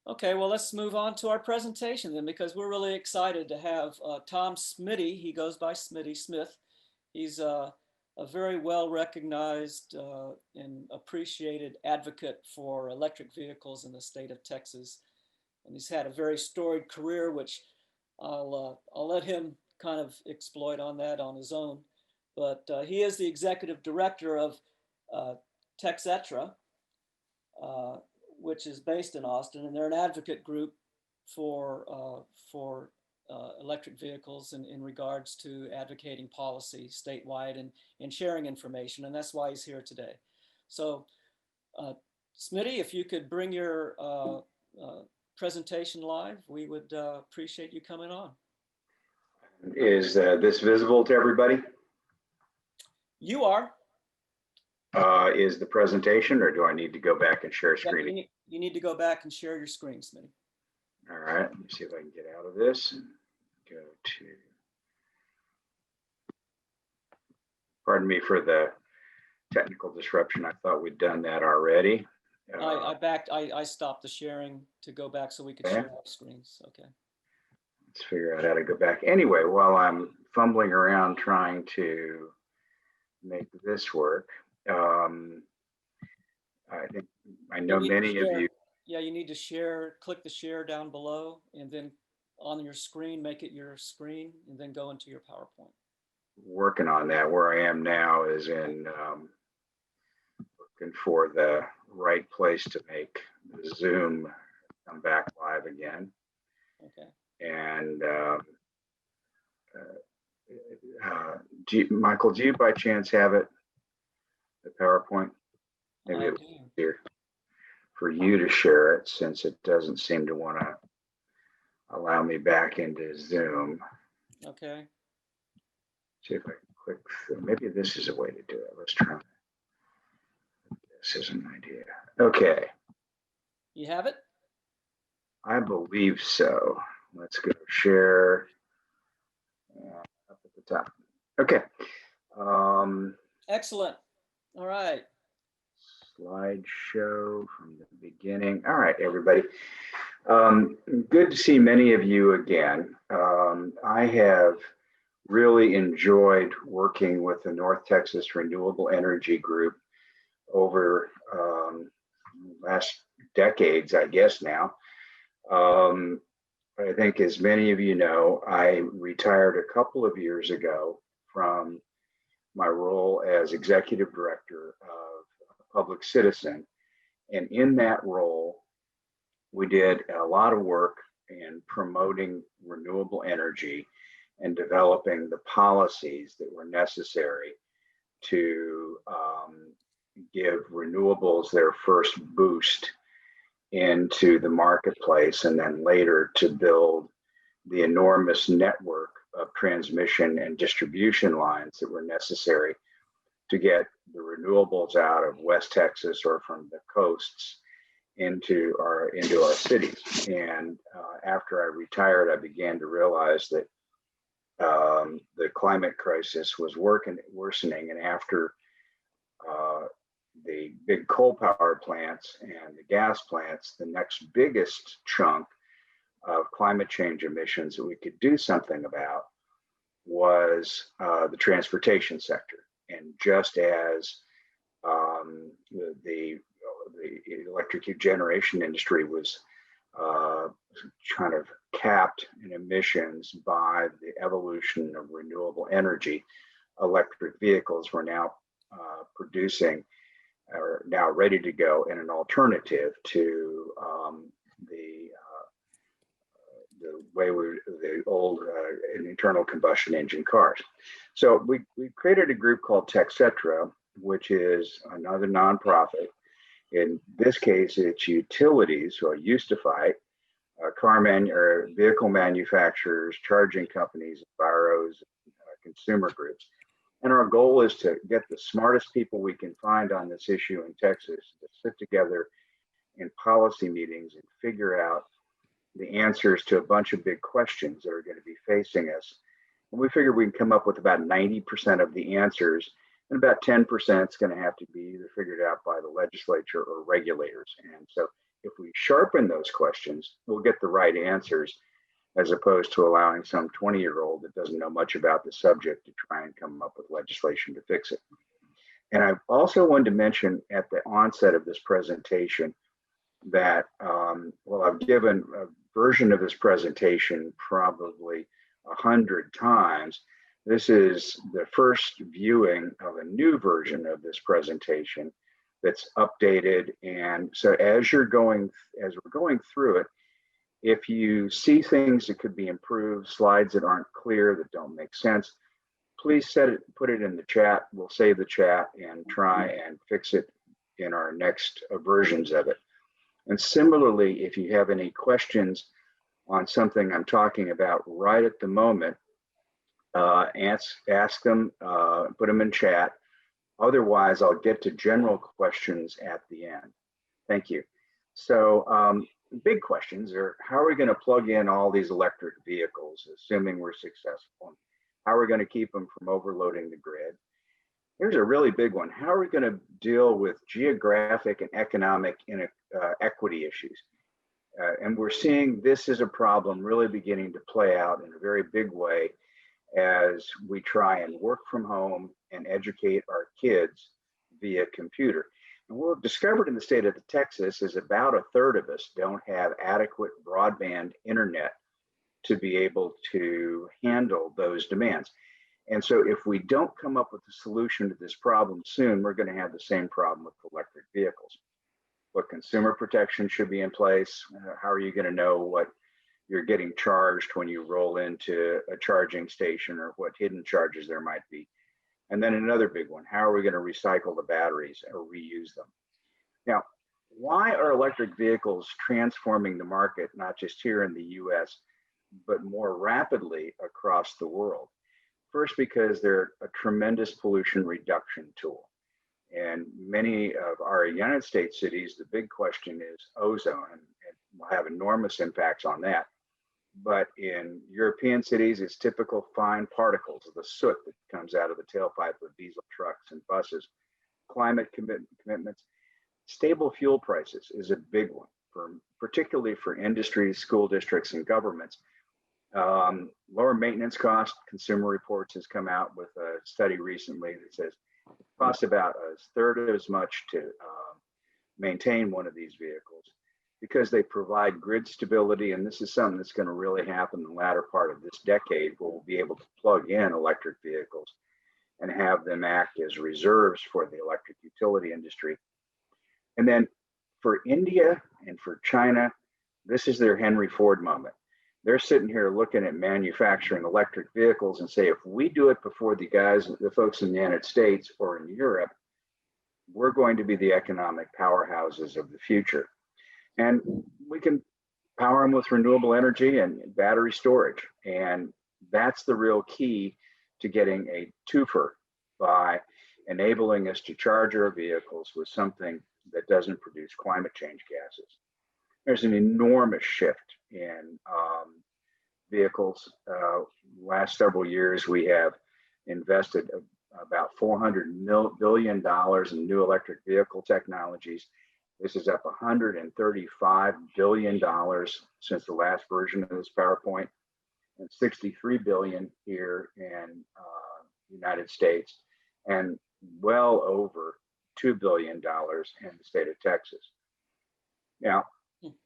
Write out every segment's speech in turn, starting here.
Okay, well, let's move on to our presentation then, because we're really excited to have Tom Smitty. He goes by Smitty Smith. He's a very well recognized and appreciated advocate for electric vehicles in the state of Texas. And he's had a very storied career, which I'll let him kind of exploit on that on his own. But he is the executive director of TxETRA, which is based in Austin, and they're an advocate group for electric vehicles in regards to advocating policy statewide and sharing information, and that's why he's here today. So, Smitty, if you could bring your presentation live, we would appreciate you coming on. Is this visible to everybody? You are. Is the presentation, or do I need to go back and share screen? Yeah, you need to go back and share your screen, Smitty. All right, let me see if I can get out of this and go to, pardon me for the technical disruption. I thought we'd done that already. I stopped the sharing to go back so we could share our screens. Okay. Let's figure out how to go back. Anyway, while I'm fumbling around trying to make this work, I know many of you. Yeah, you need to share, click the share down below, and then on your screen, make it your screen, and then go into your PowerPoint. Working on that. Where I am now is in looking for the right place to make the Zoom come back live again. Okay. And Michael, do you by chance have it, the PowerPoint? Maybe it's easier for you to share it, since it doesn't seem to want to allow me back into Zoom. Okay. See if I can click through. Maybe this is a way to do it. Let's try. This is an idea. Okay. You have it? I believe so. Let's go share up at the top. Okay. Excellent. All right. Slideshow from the beginning. All right, everybody. Good to see many of you again. I have really enjoyed working with the North Texas Renewable Energy Group over last decades, I guess now. I think, as many of you know, I retired a couple of years ago from my role as executive director of Public Citizen. And in that role, we did a lot of work in promoting renewable energy and developing the policies that were necessary to give renewables their first boost into the marketplace, and then later to build the enormous network of transmission and distribution lines that were necessary to get the renewables out of West Texas or from the coasts into our cities. And after I retired, I began to realize that the climate crisis was worsening, and after the big coal power plants and the gas plants, the next biggest chunk of climate change emissions that we could do something about was the transportation sector. And just as the electric generation industry was kind of capped in emissions by the evolution of renewable energy, electric vehicles were now producing, or now ready to go, in an alternative to the way the old internal combustion engine cars. So we created a group called TxETRA, which is another nonprofit. In this case, it's utilities, or used to fight, or vehicle manufacturers, charging companies, enviros, consumer groups. And our goal is to get the smartest people we can find on this issue in Texas to sit together in policy meetings and figure out the answers to a bunch of big questions that are going to be facing us. And we figure we can come up with about 90% of the answers, and about 10% is going to have to be either figured out by the legislature or regulators. And so if we sharpen those questions, we'll get the right answers, as opposed to allowing some 20-year-old that doesn't know much about the subject to try and come up with legislation to fix it. And I also wanted to mention at the onset of this presentation that, well, I've given a version of this presentation probably 100 times. This is the first viewing of a new version of this presentation that's updated. And so as we're going through it, if you see things that could be improved, slides that aren't clear, that don't make sense, please put it in the chat. We'll save the chat and try and fix it in our next versions of it. And similarly, if you have any questions on something I'm talking about right at the moment, ask them, put them in chat. Otherwise, I'll get to general questions at the end. Thank you. So big questions are, how are we going to plug in all these electric vehicles, assuming we're successful? How are we going to keep them from overloading the grid? Here's a really big one. How are we going to deal with geographic and economic equity issues? And we're seeing this as a problem really beginning to play out in a very big way as we try and work from home and educate our kids via computer. And what we've discovered in the state of Texas is about 1/3 of us don't have adequate broadband internet to be able to handle those demands. And so if we don't come up with a solution to this problem soon, we're going to have the same problem with electric vehicles. What consumer protection should be in place? How are you going to know what you're getting charged when you roll into a charging station, or what hidden charges there might be? And then another big one, how are we going to recycle the batteries or reuse them? Now, why are electric vehicles transforming the market, not just here in the US, but more rapidly across the world? First, because they're a tremendous pollution reduction tool. And many of our United States cities, the big question is ozone, and will have enormous impacts on that. But in European cities, it's typical fine particles of the soot that comes out of the tailpipe of diesel trucks and buses. Climate commitments. Stable fuel prices is a big one, particularly for industries, school districts, and governments. Lower maintenance costs. Consumer Reports has come out with a study recently that says it costs about 1/3 as much to maintain one of these vehicles, because they provide grid stability. And this is something that's going to really happen in the latter part of this decade, where we'll be able to plug in electric vehicles and have them act as reserves for the electric utility industry. And then for India and for China, this is their Henry Ford moment. They're sitting here looking at manufacturing electric vehicles and say, if we do it before the folks in the United States or in Europe, we're going to be the economic powerhouses of the future. And we can power them with renewable energy and battery storage. And that's the real key to getting a twofer, by enabling us to charge our vehicles with something that doesn't produce climate change gases. There's an enormous shift in vehicles. Last several years, we have invested about $400 billion in new electric vehicle technologies. This is up $135 billion since the last version of this PowerPoint, and $63 billion here in the United States, and well over $2 billion in the state of Texas. Now,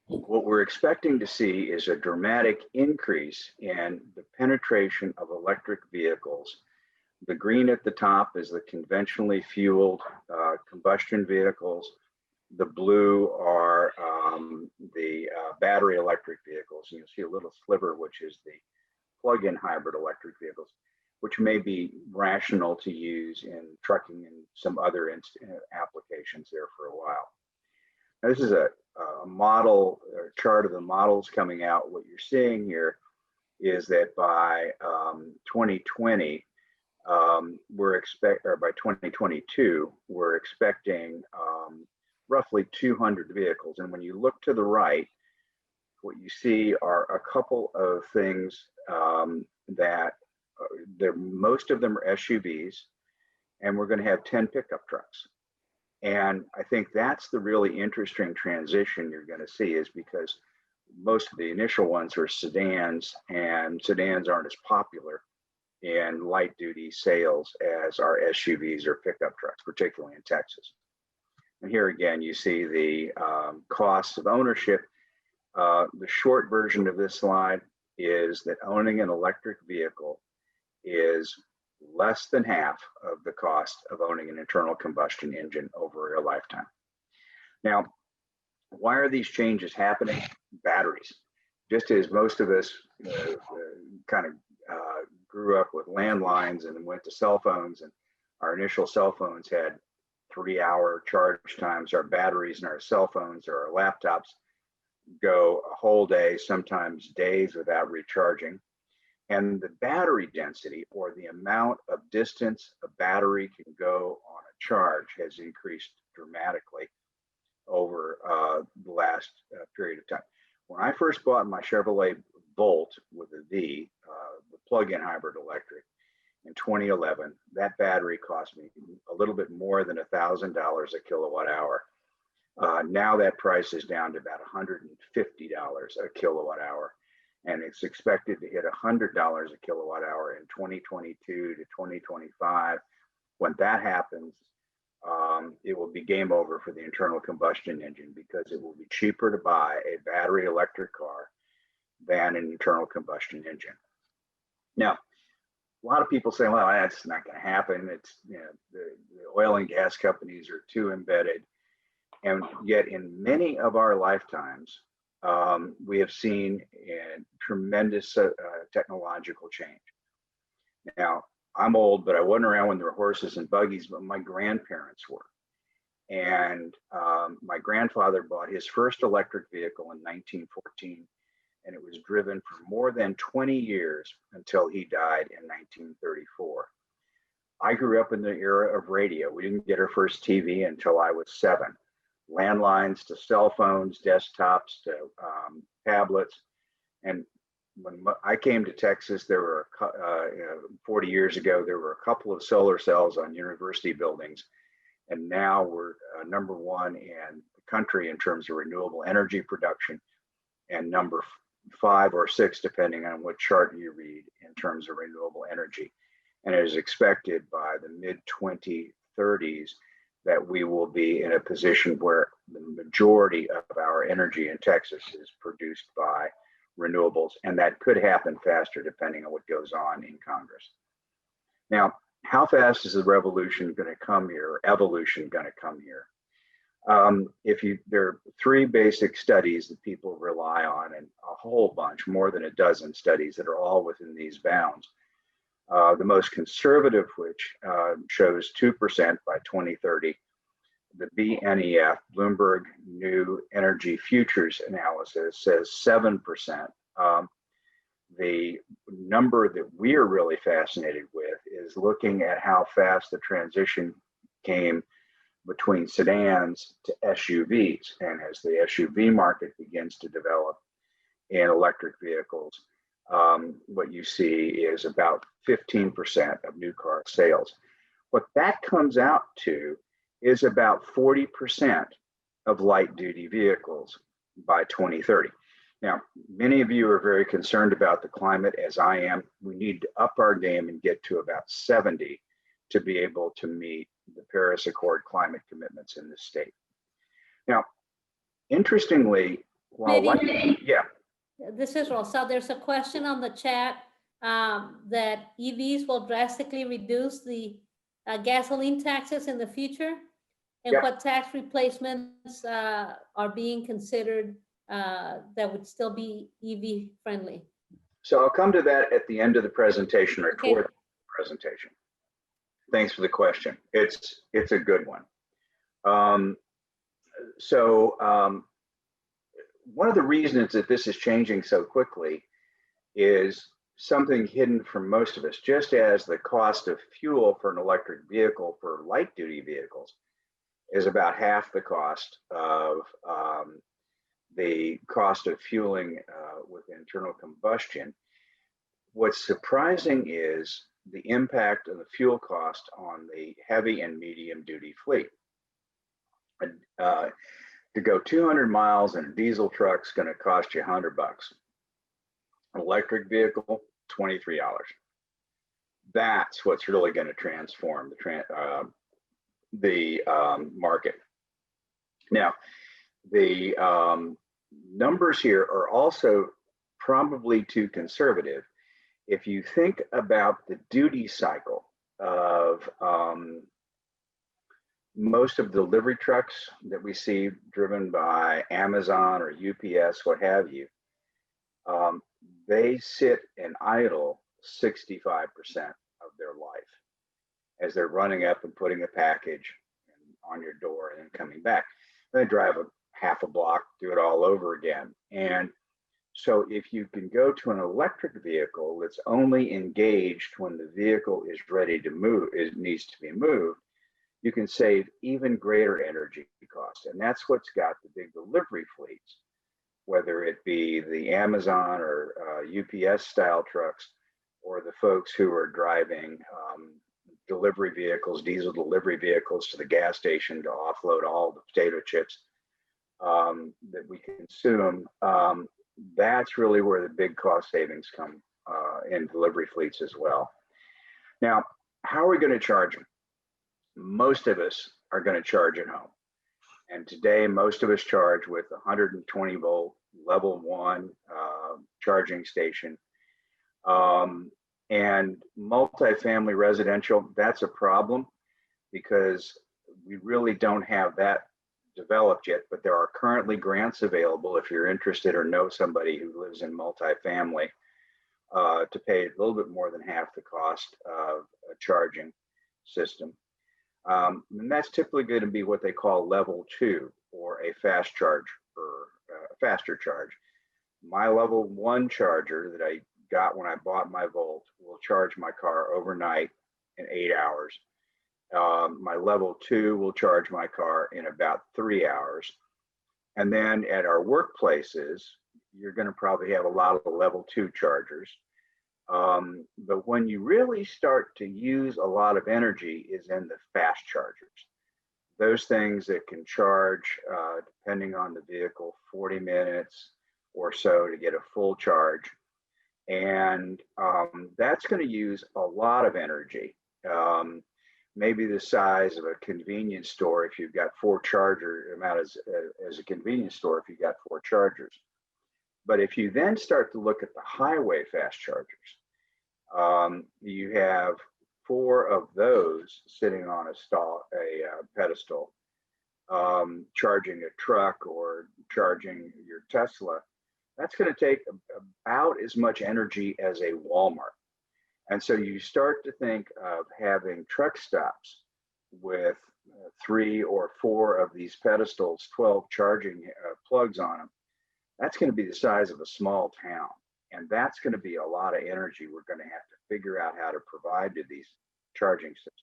what we're expecting to see is a dramatic increase in the penetration of electric vehicles. The green at the top is the conventionally fueled combustion vehicles. The blue are the battery electric vehicles. And you'll see a little sliver, which is the plug-in hybrid electric vehicles, which may be rational to use in trucking and some other applications there for a while. Now, this is a model or chart of the models coming out. What you're seeing here is that by 2020, by 2022, we're expecting roughly 200 vehicles. And when you look to the right, what you see are a couple of things that most of them are SUVs, and we're going to have 10 pickup trucks. And I think that's the really interesting transition you're going to see, is because most of the initial ones are sedans, and sedans aren't as popular in light duty sales as our SUVs or pickup trucks, particularly in Texas. And here again, you see the costs of ownership. The short version of this slide is that owning an electric vehicle is less than half of the cost of owning an internal combustion engine over a lifetime. Now, why are these changes happening? Batteries. Just as most of us kind of grew up with landlines and then went to cell phones, and our initial cell phones had 3-hour charge times, our batteries in our cell phones or our laptops go a whole day, sometimes days without recharging. And the battery density, or the amount of distance a battery can go on a charge, has increased dramatically over the last period of time. When I first bought my Chevrolet Volt with a V, the plug-in hybrid electric, in 2011, that battery cost me a little bit more than $1,000 a kilowatt hour. Now that price is down to about $150 a kilowatt hour, and it's expected to hit $100 a kilowatt hour in 2022 to 2025. When that happens, it will be game over for the internal combustion engine, because it will be cheaper to buy a battery electric car than an internal combustion engine. Now, a lot of people say, well, that's not going to happen. It's, you know, the oil and gas companies are too embedded. And yet in many of our lifetimes, we have seen a tremendous technological change. Now, I'm old, but I wasn't around when there were horses and buggies, but my grandparents were. And my grandfather bought his first electric vehicle in 1914, and it was driven for more than 20 years until he died in 1934. I grew up in the era of radio. We didn't get our first TV until I was 7. Landlines to cell phones, desktops to tablets. And when I came to Texas, there were 40 years ago, there were a couple of solar cells on university buildings. And now we're number 1 in the country in terms of renewable energy production, and number 5 or 6, depending on what chart you read, in terms of renewable energy. And it is expected by the mid-2030s that we will be in a position where the majority of our energy in Texas is produced by renewables, and that could happen faster depending on what goes on in Congress. Now, how fast is the revolution going to come here, or evolution going to come here? There are 3 basic studies that people rely on, and a whole bunch, more than a dozen studies that are all within these bounds. The most conservative, which shows 2% by 2030. The BNEF, Bloomberg New Energy Futures Analysis, says 7%. The number that we are really fascinated with is looking at how fast the transition came between sedans to SUVs. And as the SUV market begins to develop in electric vehicles, what you see is about 15% of new car sales. What that comes out to is about 40% of light duty vehicles by 2030. Now, many of you are very concerned about the climate, as I am. We need to up our game and get to about 70 to be able to meet the Paris Accord climate commitments in the state. Now, interestingly, while This is Rosa. There's a question on the chat that EVs will drastically reduce the gasoline taxes in the future, and what tax replacements are being considered that would still be EV friendly. So I'll come to that at the end of the presentation, or toward the presentation. Thanks for the question. It's a good one. One of the reasons that this is changing so quickly is something hidden from most of us. Just as the cost of fuel for an electric vehicle for light duty vehicles is about half the cost of the cost of fueling with internal combustion, what's surprising is the impact of the fuel cost on the heavy and medium duty fleet. To go 200 miles in a diesel truck is going to cost you $100. An electric vehicle, $23. That's what's really going to transform the market. Now, the numbers here are also probably too conservative. If you think about the duty cycle of most of the delivery trucks that we see driven by Amazon or UPS, what have you, they sit and idle 65% of their life as they're running up and putting a package on your door and then coming back. They drive a half a block, do it all over again. And so if you can go to an electric vehicle that's only engaged when the vehicle is ready to move, it needs to be moved, you can save even greater energy costs. And that's what's got the big delivery fleets, whether it be the Amazon or UPS style trucks, or the folks who are driving delivery vehicles, diesel delivery vehicles to the gas station to offload all the potato chips that we consume. That's really where the big cost savings come in delivery fleets as well. Now, how are we going to charge them? Most of us are going to charge at home. And today, most of us charge with 120 volt level 1 charging station. And multifamily residential, that's a problem because we really don't have that developed yet, but there are currently grants available if you're interested or know somebody who lives in multifamily to pay a little bit more than half the cost of a charging system. And that's typically going to be what they call level 2 or a fast charge or faster charge. My level 1 charger that I got when I bought my Volt will charge my car overnight in 8 hours. My level 2 will charge my car in about 3 hours. And then at our workplaces, you're going to probably have a lot of the level 2 chargers. But when you really start to use a lot of energy is in the fast chargers. Those things that can charge, depending on the vehicle, 40 minutes or so to get a full charge. And that's going to use a lot of energy, maybe the size of a convenience store if you've got 4 chargers, amount as a convenience store if you've got 4 chargers. But if you then start to look at the highway fast chargers, you have 4 of those sitting on a pedestal, charging a truck or charging your Tesla. That's going to take about as much energy as a Walmart. And so you start to think of having truck stops with 3 or 4 of these pedestals, 12 charging plugs on them. That's going to be the size of a small town. And that's going to be a lot of energy we're going to have to figure out how to provide to these charging systems.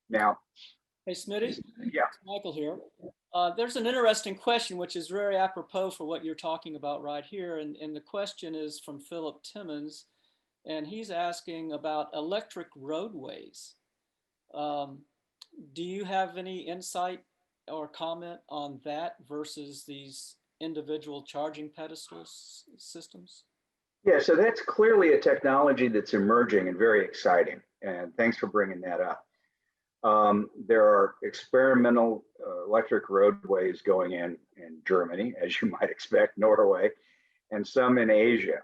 Now, hey, Smitty. Yeah. It's Michael here. There's an interesting question, which is very apropos for what you're talking about right here. And the question is from Philip Timmons, and he's asking about electric roadways. Do you have any insight or comment on that versus these individual charging pedestals systems? Yeah, so that's clearly a technology that's emerging and very exciting. And thanks for bringing that up. There are experimental electric roadways going in Germany, as you might expect, Norway, and some in Asia.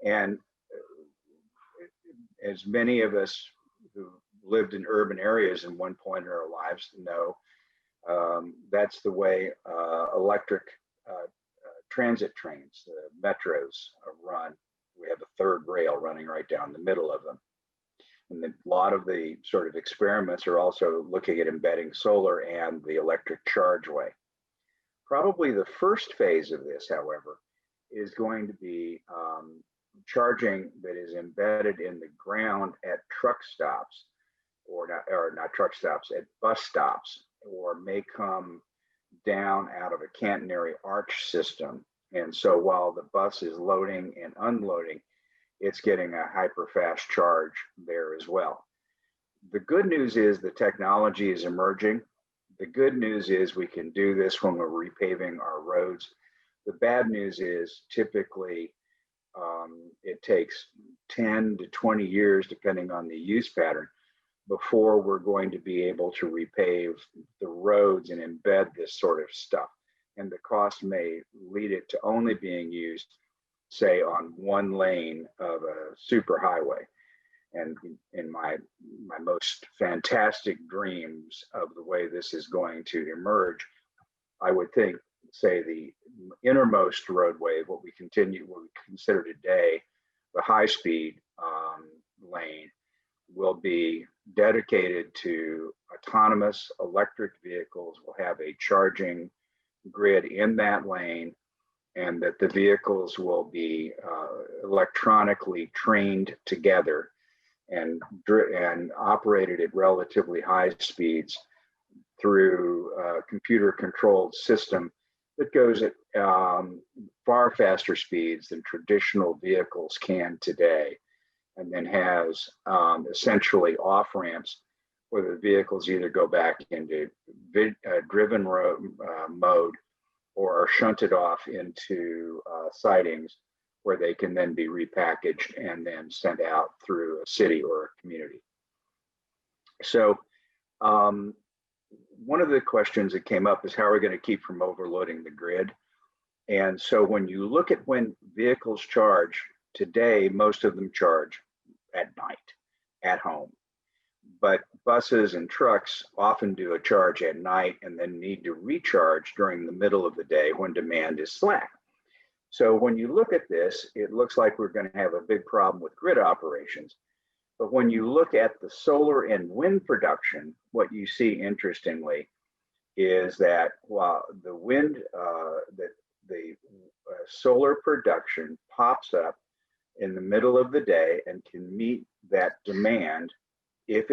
And as many of us who lived in urban areas in one point in our lives know, that's the way electric transit trains, the metros run. We have a third rail running right down the middle of them. And a lot of the sort of experiments are also looking at embedding solar and the electric chargeway. Probably the first phase of this, however, is going to be charging that is embedded in the ground at truck stops, or not truck stops, at bus stops, or may come down out of a catenary arch system. And so while the bus is loading and unloading, it's getting a hyper fast charge there as well. The good news is the technology is emerging. the good news is we can do this when we're repaving our roads. The bad news is typically it takes 10 to 20 years, depending on the use pattern, before we're going to be able to repave the roads and embed this sort of stuff. And the cost may lead it to only being used, say, on one lane of a superhighway. And in my most fantastic dreams of the way this is going to emerge, I would think, say, the innermost roadway, what we consider today the high-speed lane, will be dedicated to autonomous electric vehicles. Will have a charging grid in that lane, and that the vehicles will be electronically trained together and operated at relatively high speeds through a computer-controlled system that goes at far faster speeds than traditional vehicles can today, and then has essentially off-ramps where the vehicles either go back into driven mode or are shunted off into sidings where they can then be repackaged and then sent out through a city or a community. So one of the questions that came up is how are we going to keep from overloading the grid? And so when you look at when vehicles charge, today, most of them charge at night, at home. But buses and trucks often do a charge at night and then need to recharge during the middle of the day when demand is slack. So when you look at this, it looks like we're going to have a big problem with grid operations. But when you look at the solar and wind production, what you see, interestingly, is that while the wind, the solar production pops up in the middle of the day and can meet that demand if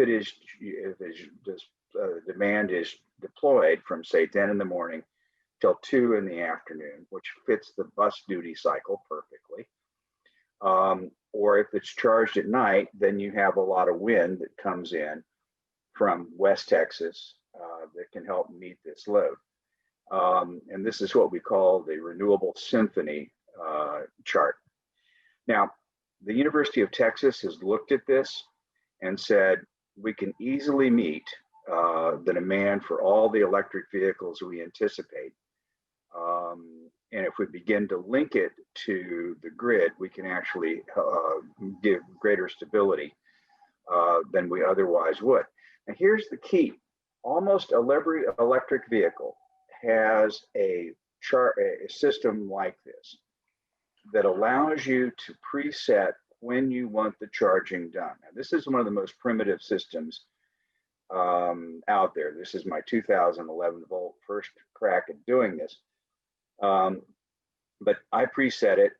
demand is deployed from, say, 10 in the morning till 2 in the afternoon, which fits the bus duty cycle perfectly. Or if it's charged at night, then you have a lot of wind that comes in from West Texas that can help meet this load. And this is what we call the renewable symphony chart. Now, the University of Texas has looked at this and said, we can easily meet the demand for all the electric vehicles we anticipate. And if we begin to link it to the grid, we can actually give greater stability than we otherwise would. And here's the key. Almost every electric vehicle has a system like this that allows you to preset when you want the charging done. Now, this is one of the most primitive systems out there. This is my 2011 volt first crack at doing this. But I preset it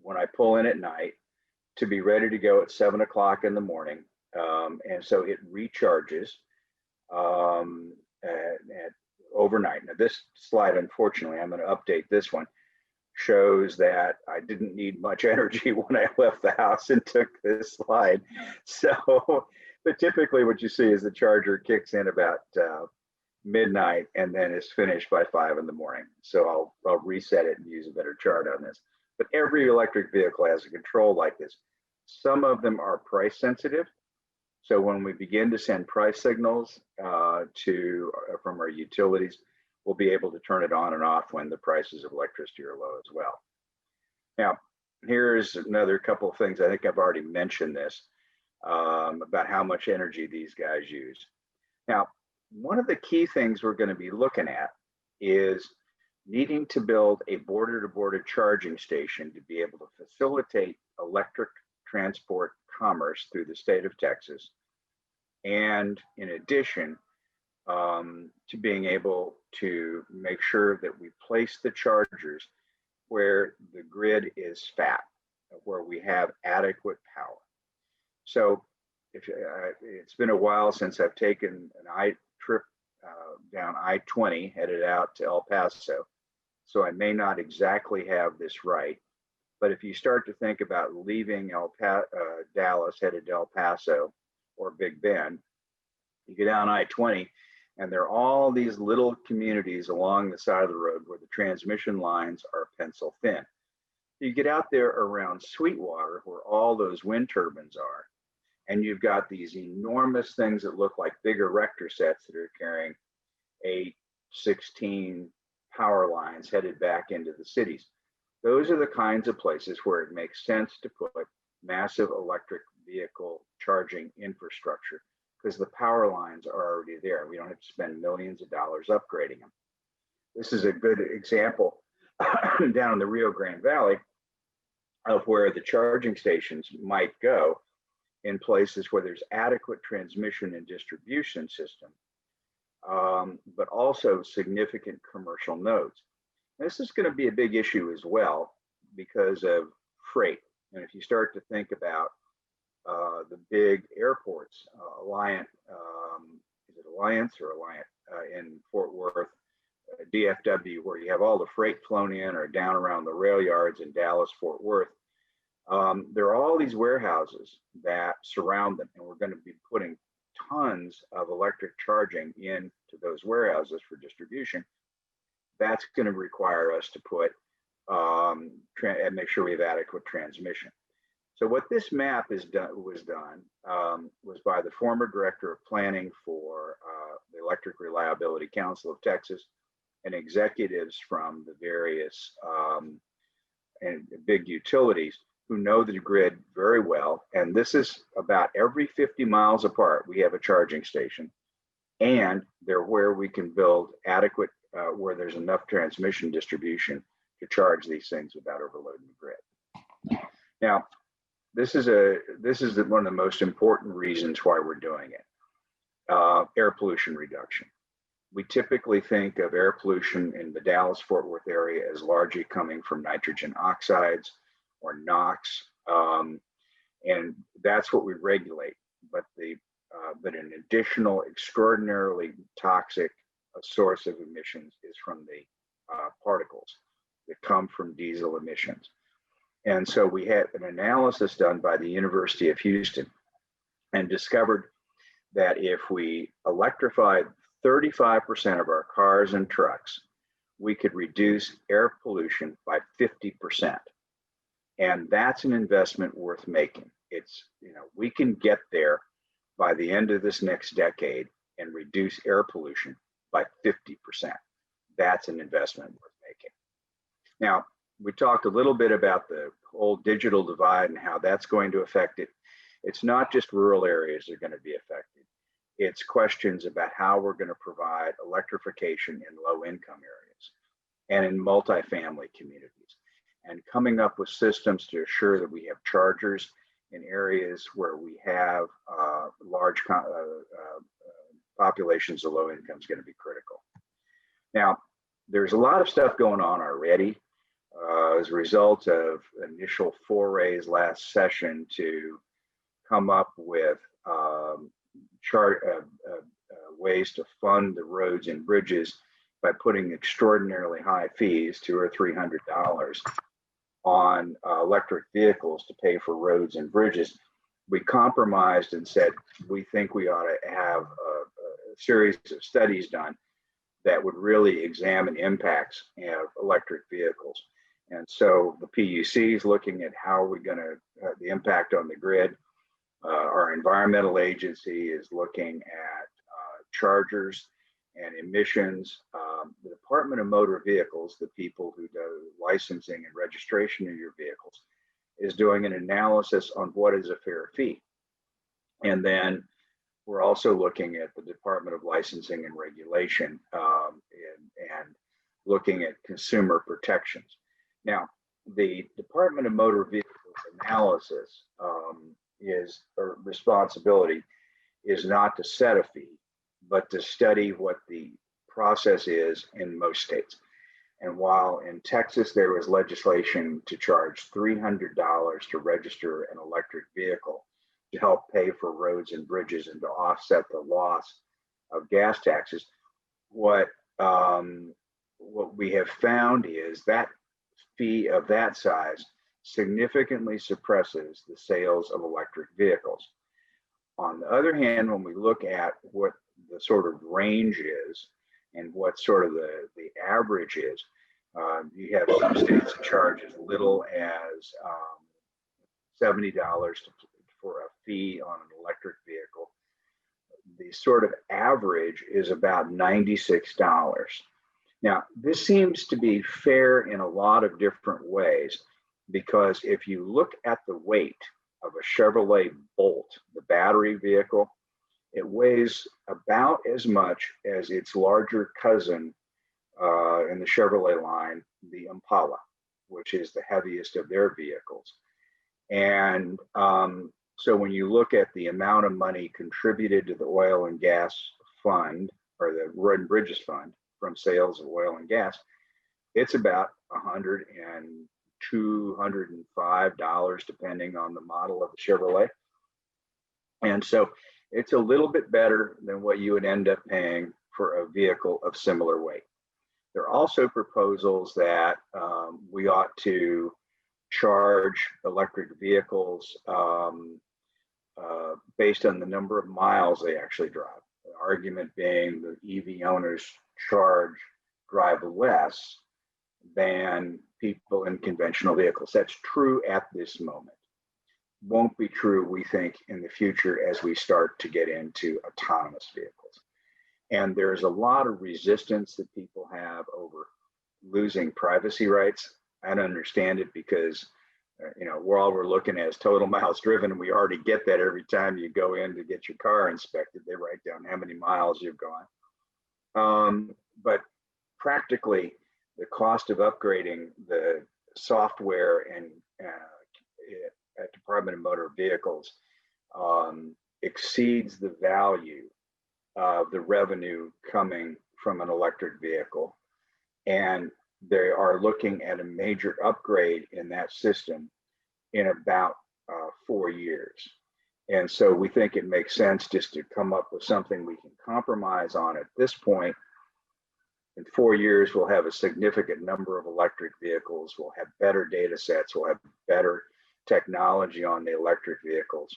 when I pull in at night to be ready to go at 7 o'clock in the morning. And so it recharges overnight. Now this slide, unfortunately, I'm going to update this one, shows that I didn't need much energy when I left the house and took this slide. So, but typically what you see is the charger kicks in about midnight and then is finished by 5 in the morning. So I'll reset it and use a better chart on this. But every electric vehicle has a control like this. Some of them are price sensitive. So when we begin to send price signals from our utilities, we'll be able to turn it on and off when the prices of electricity are low as well. Now, here's another couple of things. I think I've already mentioned this about how much energy these guys use. Now, one of the key things we're going to be looking at is needing to build a border-to-border charging station to be able to facilitate electric transport commerce through the state of Texas. And in addition, to being able to make sure that we place the chargers where the grid is fat, where we have adequate power. So it's been a while since I've taken an trip down I-20 headed out to El Paso. So I may not exactly have this right, but if you start to think about leaving Dallas headed to El Paso or Big Bend, you go down I-20 And there are all these little communities along the side of the road where the transmission lines are pencil thin. You get out there around Sweetwater, where all those wind turbines are, and you've got these enormous things that look like big erector sets that are carrying 8, 16 power lines headed back into the cities. Those are the kinds of places where it makes sense to put massive electric vehicle charging infrastructure, because the power lines are already there. We don't have to spend millions of dollars upgrading them. This is a good example down in the Rio Grande Valley of where the charging stations might go in places where there's adequate transmission and distribution system, but also significant commercial nodes. This is going to be a big issue as well because of freight. And if you start to think about the big airports, Alliant, is it Alliance or Alliant in Fort Worth, DFW, where you have all the freight flown in or down around the rail yards in Dallas, Fort Worth. There are all these warehouses that surround them, and we're going to be putting tons of electric charging into those warehouses for distribution. That's going to require us to put and make sure we have adequate transmission. So what this map was done by the former director of planning for the Electric Reliability Council of Texas and executives from the various and big utilities who know the grid very well. And this is about every 50 miles apart, we have a charging station, and they're where we can build adequate, where there's enough transmission distribution to charge these things without overloading the grid. Now, this is one of the most important reasons why we're doing it. Air pollution reduction. We typically think of air pollution in the Dallas-Fort Worth area as largely coming from nitrogen oxides or NOx, and that's what we regulate. But an additional extraordinarily toxic source of emissions is from the particles that come from diesel emissions. And so we had an analysis done by the University of Houston and discovered that if we electrified 35% of our cars and trucks, we could reduce air pollution by 50%. And that's an investment worth making. It's, we can get there by the end of this next decade and reduce air pollution by 50%. That's an investment worth making. Now, we talked a little bit about the whole digital divide and how that's going to affect it. It's not just rural areas that are going to be affected. It's questions about how we're going to provide electrification in low-income areas and in multifamily communities, and coming up with systems to assure that we have chargers in areas where we have large populations of low income is going to be critical. Now, there's a lot of stuff going on already as a result of initial forays last session to come up with ways to fund the roads and bridges by putting extraordinarily high fees, $200 or $300, on electric vehicles to pay for roads and bridges. We compromised and said we think we ought to have a series of studies done that would really examine impacts of electric vehicles. And so the PUC is looking at how are we going to the impact on the grid. Our environmental agency is looking at chargers and emissions. The Department of Motor Vehicles, the people who do licensing and registration of your vehicles, is doing an analysis on what is a fair fee. And then we're also looking at the Department of Licensing and Regulation and looking at consumer protections. Now, the Department of Motor Vehicles analysis responsibility is not to set a fee, but to study what the process is in most states. And while in Texas there was legislation to charge $300 to register an electric vehicle to help pay for roads and bridges and to offset the loss of gas taxes, what we have found is that fee of that size significantly suppresses the sales of electric vehicles. On the other hand, when we look at what the sort of range is and what sort of the average is. You have some states that charge as little as $70 for a fee on an electric vehicle. The sort of average is about $96. Now, this seems to be fair in a lot of different ways, because if you look at the weight of a Chevrolet Bolt, the battery vehicle, it weighs about as much as its larger cousin in the Chevrolet line, the Impala, which is the heaviest of their vehicles. And so when you look at the amount of money contributed to the oil and gas fund, or the Road and Bridges Fund, from sales of oil and gas, it's about $102, $105, depending on the model of the Chevrolet. And so it's a little bit better than what you would end up paying for a vehicle of similar weight. There are also proposals that we ought to charge electric vehicles based on the number of miles they actually drive. The argument being the EV owners drive less than people in conventional vehicles. That's true at this moment. Won't be true, we think, in the future as we start to get into autonomous vehicles. And there's a lot of resistance that people have over losing privacy rights. I don't understand it, because we're looking at is total miles driven, and we already get that every time you go in to get your car inspected. They write down how many miles you've gone. But practically, the cost of upgrading the software and at Department of Motor Vehicles exceeds the value of the revenue coming from an electric vehicle. And they are looking at a major upgrade in that system in about 4 years. And so we think it makes sense just to come up with something we can compromise on at this point. In 4 years, we'll have a significant number of electric vehicles. We'll have better data sets. We'll have better technology on the electric vehicles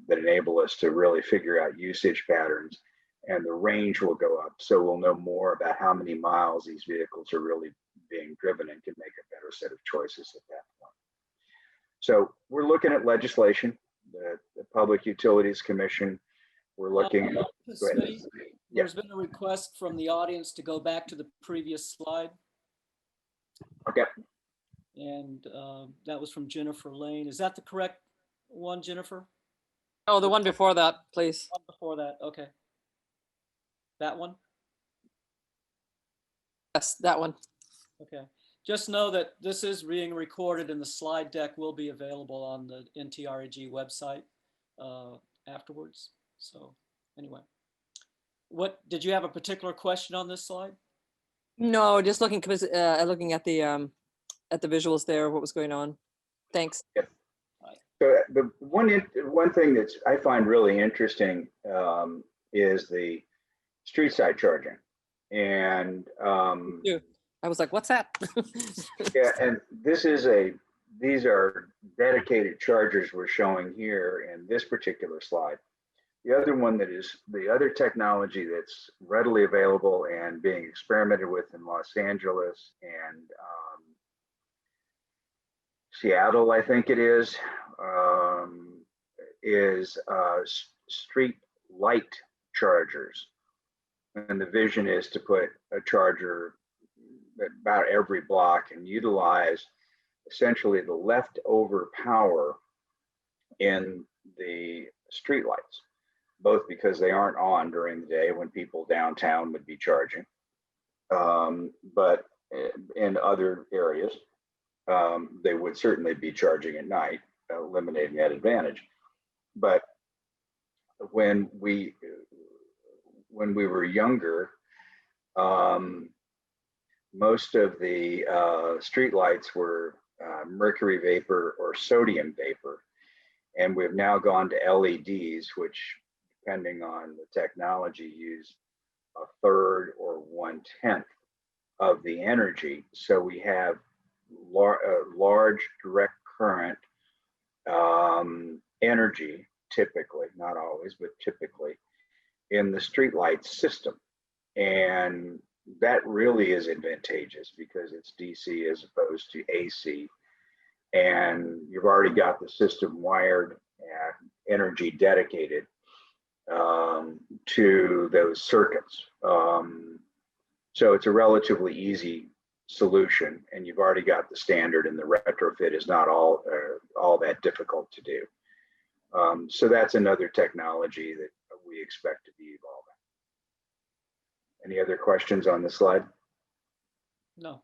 that enable us to really figure out usage patterns, and the range will go up. So we'll know more about how many miles these vehicles are really being driven, and can make a better set of choices at that point. So we're looking at legislation, the Public Utilities Commission. We're looking at. There's been a request from the audience to go back to the previous slide. Okay. And that was from Jennifer Lane. Is that the correct one, Jennifer? Oh, the one before that, please. One before that, okay. That one? Yes, that one. Okay. Just know that this is being recorded, and the slide deck will be available on the NTREG website afterwards. So anyway, did you have a particular question on this slide? No, just looking at the visuals there, what was going on. Thanks. Yeah. So the one thing that I find really interesting is the street side charging, and I was like, what's that? yeah, and these are dedicated chargers we're showing here in this particular slide. The other one the other technology that's readily available and being experimented with in Los Angeles and Seattle, I think it is street light chargers. And the vision is to put a charger at about every block and utilize essentially the leftover power in the street lights, both because they aren't on during the day when people downtown would be charging, but in other areas, they would certainly be charging at night, eliminating that advantage. But when we were younger, most of the street lights were mercury vapor or sodium vapor, and we've now gone to LEDs, which, depending on the technology, use 1/3 or 1/10 of the energy. So we have large direct current energy, typically, not always, but typically, in the streetlight system. And that really is advantageous because it's DC as opposed to AC. And you've already got the system wired and energy dedicated to those circuits. So it's a relatively easy solution, and you've already got the standard, and the retrofit is not all that difficult to do. So that's another technology that we expect to be evolving. Any other questions on the slide? No.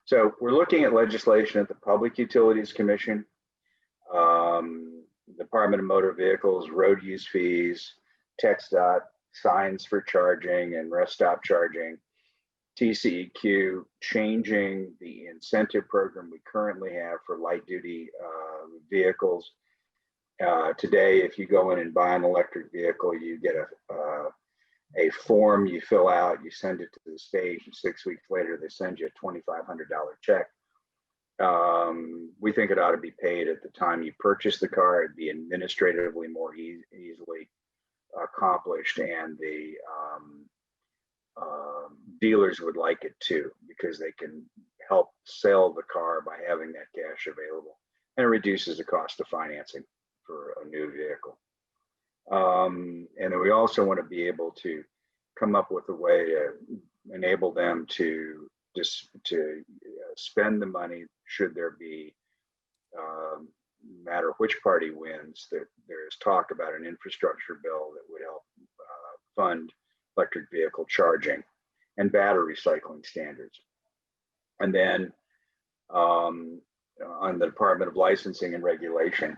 So we're looking at legislation at the Public Utilities Commission, Department of Motor Vehicles, road use fees, TxETRA, signs for charging and rest stop charging, TCEQ, changing the incentive program we currently have for light duty vehicles. Today, if you go in and buy an electric vehicle, you get a form you fill out, you send it to the state, and 6 weeks later, they send you a $2,500 check. We think it ought to be paid at the time you purchase the car. It'd be administratively more easily accomplished, and the dealers would like it too, because they can help sell the car by having that cash available, and it reduces the cost of financing for a new vehicle. And then we also want to be able to come up with a way to enable them to spend the money should there be, no matter which party wins, that there is talk about an infrastructure bill that would help fund electric vehicle charging and battery recycling standards. And then on the Department of Licensing and Regulation,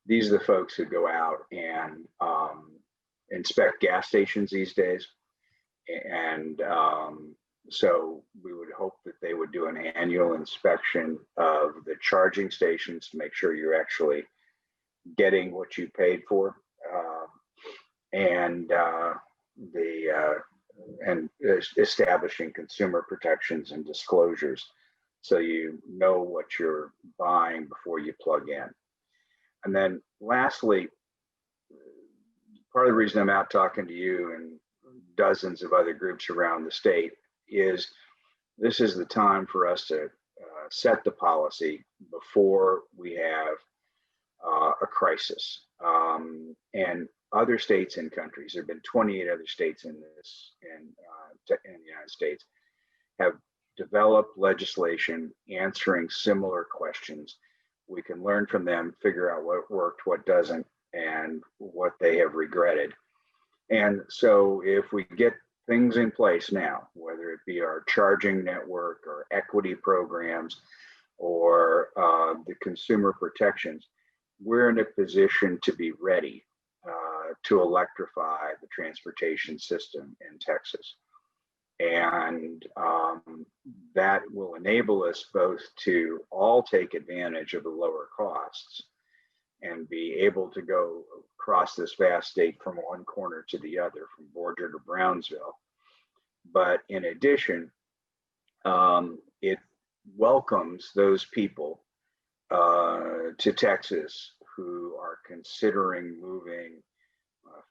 these are the folks who go out and inspect gas stations these days. And so we would hope that they would do an annual inspection of the charging stations to make sure you're actually getting what you paid for, and establishing consumer protections and disclosures so you know what you're buying before you plug in. And then lastly, part of the reason I'm out talking to you and dozens of other groups around the state is this is the time for us to set the policy before we have a crisis. And other states and countries, there have been 28 other states in the United States, have developed legislation answering similar questions. We can learn from them, figure out what worked, what doesn't, and what they have regretted. And so if we get things in place now, whether it be our charging network or equity programs or the consumer protections, we're in a position to be ready to electrify the transportation system in Texas. And that will enable us both to all take advantage of the lower costs and be able to go across this vast state from one corner to the other, from Borger to Brownsville. But in addition, it welcomes those people to Texas who are considering moving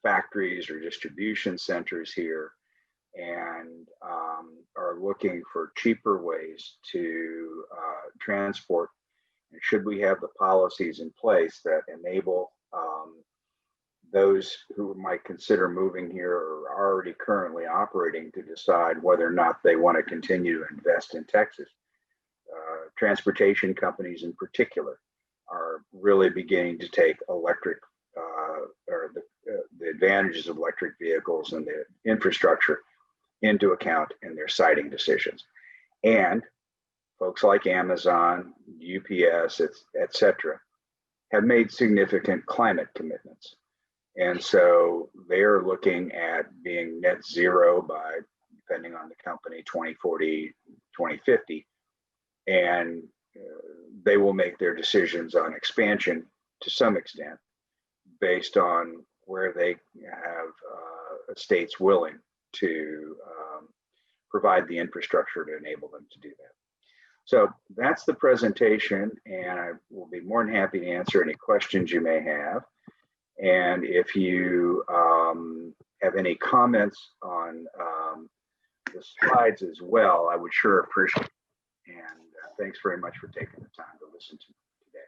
factories or distribution centers here, and are looking for cheaper ways to transport. And should we have the policies in place that enable those who might consider moving here or are already currently operating to decide whether or not they want to continue to invest in Texas. Transportation companies in particular are really beginning to take electric or the advantages of electric vehicles and the infrastructure into account in their siting decisions. And folks like Amazon, UPS, et cetera, have made significant climate commitments. And so they're looking at being net zero by, depending on the company, 2040, 2050. And they will make their decisions on expansion to some extent based on where they have states willing to provide the infrastructure to enable them to do that. So that's the presentation, and I will be more than happy to answer any questions you may have. And if you have any comments on the slides as well, I would sure appreciate it. And thanks very much for taking the time to listen to me.